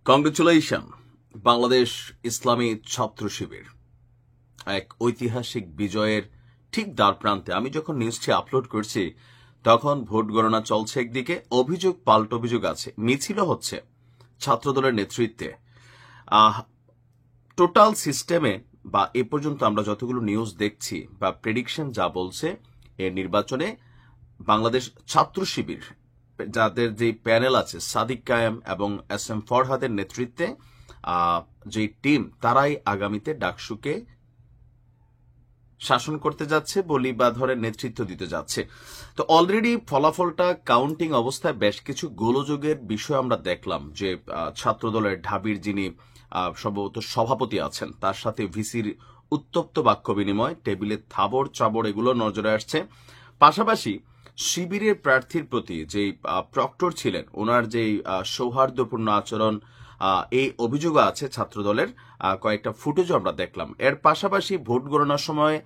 Congratulation Bangladesh ইসলামী ছাত্র শিবির এক ঐতিহাসিক বিজয়ের ঠিক দ্বার প্রান্তে। আমি যখন নিউজটি আপলোড করছি তখন ভোট গণনা চলছে, একদিকে অভিযোগ পাল্টা অভিযোগ আছে, মিছিলও হচ্ছে ছাত্রদলের নেতৃত্বে। টোটাল সিস্টেমে বা এ পর্যন্ত আমরা যতগুলো নিউজ দেখছি বা প্রেডিকশন যা বলছে, এর নির্বাচনে বাংলাদেশ ছাত্র শিবির যাদের যে প্যানেল আছে সাদিক কায়েম এবং এস এম ফরহাদের নেতৃত্বে যে টিম, তারাই আগামীতে ডাকসুকে শাসন করতে যাচ্ছে বলি বা ধরে নেতৃত্ব দিতে যাচ্ছে। তো অলরেডি ফলাফলটা কাউন্টিং অবস্থায় বেশ কিছু গোলযোগের বিষয় আমরা দেখলাম, যে ছাত্রদলের ঢাবির যিনি সম্ভবত সভাপতি আছেন, তার সাথে ভিসির উত্তপ্ত বাক্য বিনিময়, টেবিলে থাবড় চাবড়, এগুলো নজরে আসছে। পাশাপাশি শিবিরের প্রার্থীর প্রতি যে প্রক্টর ছিলেন, ওনার যে সৌহার্দ্যপূর্ণ আচরণ, এই অভিযোগও আছে ছাত্রদলের। কয়েকটা ফুটেজও আমরা দেখলাম। এর পাশাপাশি ভোট গণনার সময়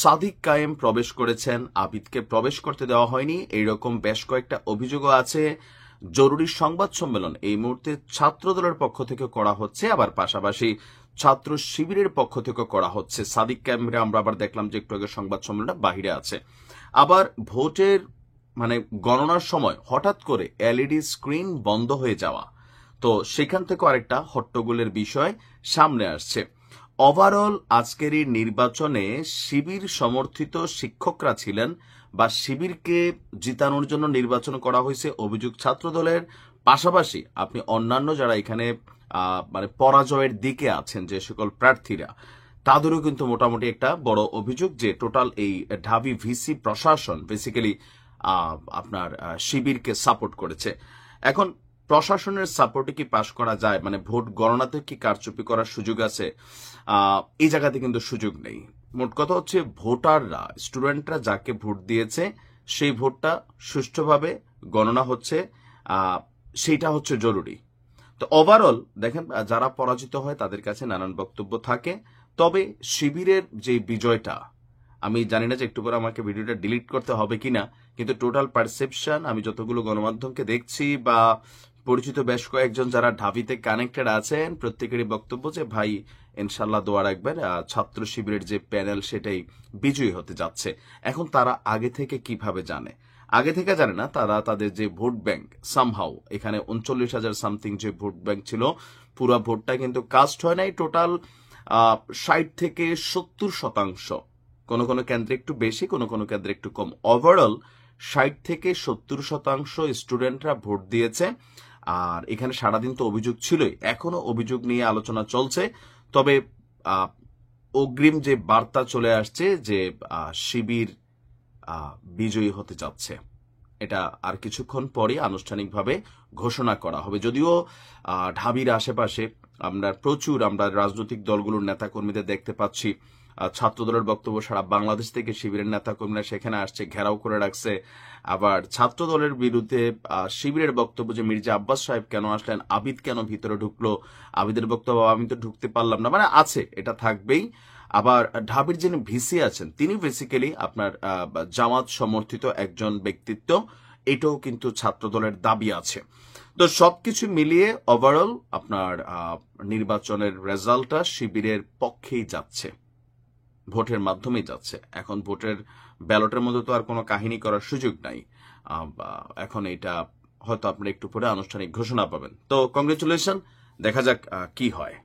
সাদিক কায়েম প্রবেশ করেছেন, আবিদকে প্রবেশ করতে দেওয়া হয়নি, এইরকম বেশ কয়েকটা অভিযোগও আছে। জরুরি সংবাদ সম্মেলন এই মুহূর্তে ছাত্রদলের পক্ষ থেকে করা হচ্ছে, আবার পাশাপাশি ছাত্র শিবিরের পক্ষ থেকে করা হচ্ছে। সাদিক কায়েমরে আমরা আবার দেখলাম যে একটু আগে সংবাদ সম্মেলনটা বাহিরে আছে। আবার ভোটের গণনার সময় হঠাৎ করে এলইডি স্ক্রিন বন্ধ হয়ে যাওয়া, তো সেখান থেকে আরেকটা হট্টগোলের বিষয় সামনে আসছে। ওভারঅল আজকের এই নির্বাচনে শিবির সমর্থিত শিক্ষকরা ছিলেন বা শিবিরকে জিতানোর জন্য নির্বাচন করা হয়েছে অভিযোগ ছাত্রদলের। পাশাপাশি আপনি অন্যান্য যারা এখানে পরাজয়ের দিকে আছেন যে সকল প্রার্থীরা, তাদেরও কিন্তু মোটামুটি একটা বড় অভিযোগ যে টোটাল এই ঢাবি ভিসি প্রশাসন বেসিক্যালি আপনার শিবিরকে সাপোর্ট করেছে। এখন প্রশাসনের সাপোর্টে কি পাশ করা যায়, ভোট গণনাতে কি কারচুপি করার সুযোগ আছে? এই জায়গাতে কিন্তু সুযোগ নেই। মোট কথা হচ্ছে ভোটাররা, স্টুডেন্টরা যাকে ভোট দিয়েছে সেই ভোটটা সুষ্ঠুভাবে গণনা হচ্ছে, সেইটা হচ্ছে জরুরি। তো ওভারঅল দেখেন, যারা পরাজিত হয় তাদের কাছে নানান বক্তব্য থাকে, তবে শিবিরের যে বিজয়টা, আমি জানি না যে একটু পরে আমাকে ভিডিওটা ডিলিট করতে হবে কিনা, কিন্তু টোটাল পারসেপশন আমি যতগুলো গণমাধ্যমকে দেখছি বা পরিচিত বেশ কয়েকজন যারা ঢাবিতে কানেক্টেড আছেন, প্রত্যেকেরই বক্তব্য যে ভাই ইনশাল্লাহ দোয়া রাখবেন, ছাত্র শিবিরের যে প্যানেল সেটাই বিজয়ী হতে যাচ্ছে। এখন তারা আগে থেকে কিভাবে জানে? আগে থেকে জানে না, তারা তাদের যে ভোট ব্যাংক সামহাউ, এখানে 39,000 সামথিং যে ভোট ব্যাংক ছিল, পুরো ভোটটা কিন্তু কাস্ট হয় নাই। টোটাল 60 থেকে 70%, কোনো কোনো কেন্দ্রে একটু বেশি, কোনো কোনো কেন্দ্রে একটু কম। ওভারঅল 60 থেকে 70% স্টুডেন্টরা ভোট দিয়েছে। আর এখানে সারাদিন তো অভিযোগ ছিলই, এখনো অভিযোগ নিয়ে আলোচনা চলছে। তবে অগ্রিম যে বার্তা চলে আসছে যে শিবির বিজয়ী হতে যাচ্ছে, এটা আর কিছুক্ষণ পরে আনুষ্ঠানিকভাবে ঘোষণা করা হবে। যদিও ঢাবির আশেপাশে আমরা রাজনৈতিক দলগুলোর নেতাকর্মীদের দেখতে পাচ্ছি। ছাত্রদলের বক্তব্য, সারা বাংলাদেশ থেকে শিবিরের নেতাকর্মীরা সেখানে আসছে, ঘেরাও করে রাখছে। আবার ছাত্রদলের বিরুদ্ধে শিবিরের বক্তব্য যে মির্জা আব্বাস সাহেব কেন আসলেন, আবিদ কেন ভিতরে ঢুকলো, আবিদের বক্তব্য আমি তো ঢুকতে পারলাম না, আছে, এটা থাকবেই। আবার ঢাবির যিনি ভিসি আছেন, তিনি বেসিক্যালি আপনার জামাত সমর্থিত একজন ব্যক্তিত্ব, এটাও কিন্তু ছাত্রদলের দাবি আছে। তো সবকিছু মিলিয়ে ওভারঅল আপনার নির্বাচনের রেজাল্টটা শিবিরের পক্ষেই যাচ্ছে, ভোটের মাধ্যমেই যাচ্ছে। এখন ভোটের ব্যালটের মধ্যে তো আর কোনো কাহিনী করার সুযোগ নাই। এখন এটা হয়তো আপনারা একটু পরে আনুষ্ঠানিক ঘোষণা পাবেন। তো কংগ্রেচুলেশন, দেখা যাক কি হয়।